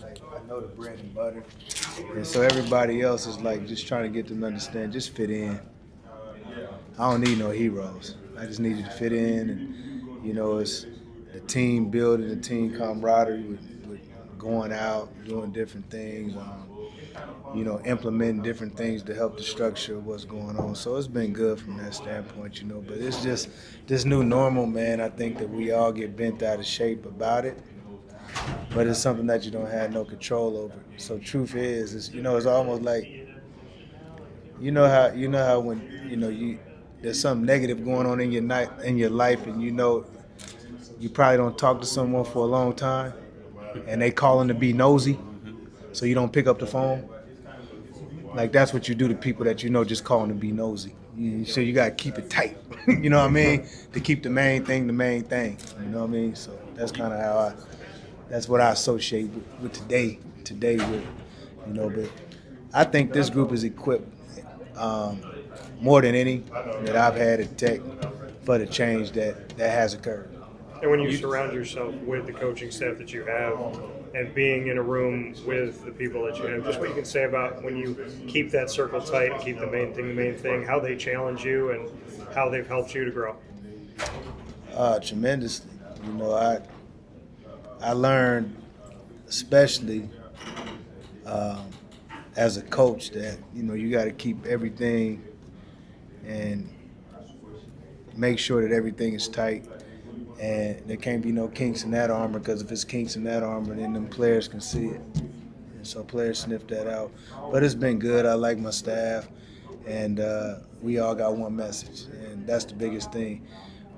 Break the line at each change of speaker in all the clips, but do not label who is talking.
I know the bread and butter. And so everybody else is like just trying to get them to understand, just fit in. I don't need no heroes. I just need you to fit in, and it's the team building, the team camaraderie with going out, doing different things, implementing different things to help the structure of what's going on. So it's been good from that standpoint, But it's just this new normal, man. I think that we all get bent out of shape about it, but it's something that you don't have no control over. So truth is, it's almost like how when there's something negative going on in your life, and you probably don't talk to someone for a long time, and they calling to be nosy, so you don't pick up the phone. Like that's what you do to people that just calling to be nosy. So you gotta keep it tight. You know what I mean? To keep the main thing the main thing. You know what I mean? So that's kind of that's what I associate with today with, But I think this group is equipped more than any that I've had at Tech for the change that has occurred.
And when you surround yourself with the coaching staff that you have and being in a room with the people that you have, just what you can say about when you keep that circle tight and keep the main thing, how they challenge you and how they've helped you to grow.
Tremendously. I learned, especially as a coach, that you got to keep everything and make sure that everything is tight, and there can't be no kinks in that armor, because if it's kinks in that armor, then them players can see it, and so players sniff that out. But it's been good. I like my staff, and we all got one message, and that's the biggest thing.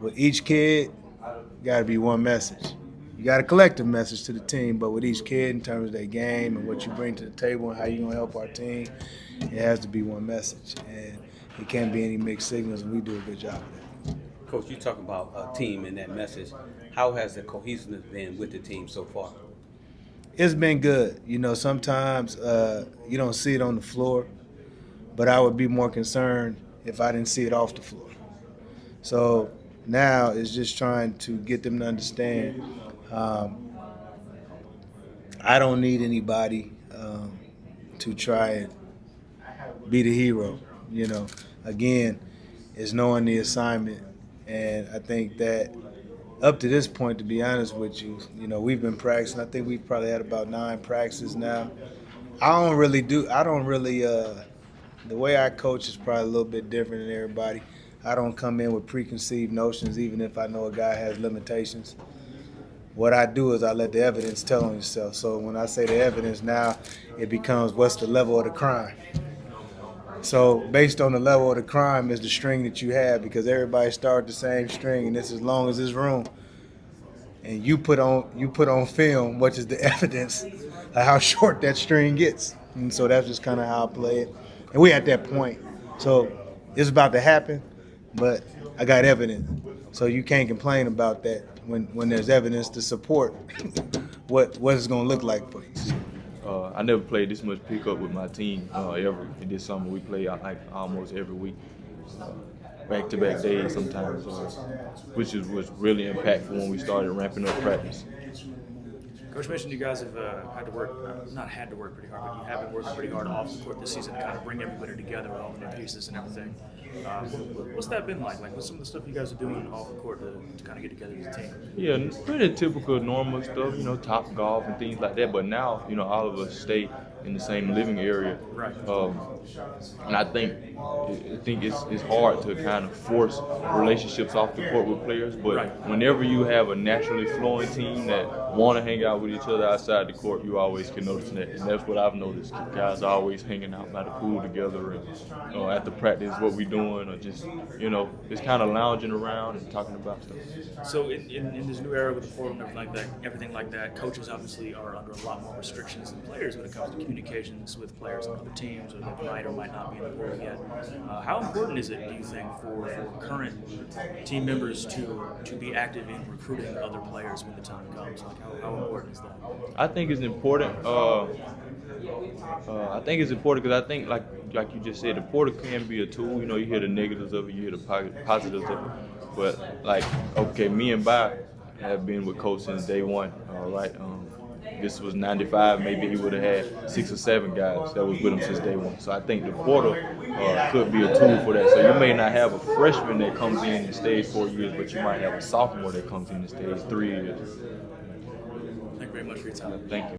With each kid, got to be one message. You got a collective message to the team, but with each kid in terms of their game and what you bring to the table and how you're going to help our team, it has to be one message. And it can't be any mixed signals, and we do a good job of that.
Coach, you talk about a team and that message. How has the cohesiveness been with the team so far?
It's been good. Sometimes you don't see it on the floor, but I would be more concerned if I didn't see it off the floor. So now it's just trying to get them to understand I don't need anybody to try and be the hero. Again, it's knowing the assignment, and I think that up to this point, to be honest with you, we've been practicing. I think we've probably had about 9 practices now. The way I coach is probably a little bit different than everybody. I don't come in with preconceived notions, even if I know a guy has limitations. What I do is I let the evidence tell on itself. So when I say the evidence now, it becomes what's the level of the crime. So based on the level of the crime is the string that you have, because everybody started the same string, and it's as long as this room. And you put on film, which is the evidence of how short that string gets. And so that's just kind of how I play it. And we're at that point. So it's about to happen, but I got evidence. So you can't complain about that when there's evidence to support what it's going to look like for you.
I never played this much pickup with my team ever. And this summer we play like almost every week, back-to-back days sometimes, which was really impactful when we started ramping up practice.
Coach mentioned you guys have had to work, not had to work pretty hard, but you have been working pretty hard off the court this season to kind of bring everybody together with all the new pieces and everything. What's that been like? What's some of the stuff you guys are doing off the court to kind of get together as a team?
Yeah, pretty typical normal stuff, top golf and things like that. But now, all of us stay in the same living area.
Right.
And I think it's hard to kind of force relationships off the court with players, but whenever you have a naturally flowing team that want to hang out with each other outside the court, you always can notice that. And that's what I've noticed. Guys are always hanging out by the pool together, and after practice, what we doing, or just just kind of lounging around and talking about stuff.
So in this new era with the portal and everything like that, coaches obviously are under a lot more restrictions than players when it comes to communications with players on other teams, or that might or might not be in the portal yet. How important is it, do you think, for current team members to be active in recruiting other players when the time comes? Like how important is that?
I think it's important. I think it's important because I think, like you just said, the portal can be a tool. You hear the negatives of it, you hear the positives of it. But me and Bob have been with Coach since day one. this was 95, maybe he would have had 6 or 7 guys that was with him since day one. So I think the portal could be a tool for that. So you may not have a freshman that comes in and stays 4 years, but you might have a sophomore that comes in and stays 3 years.
Thank you very much for your time.
Thank you.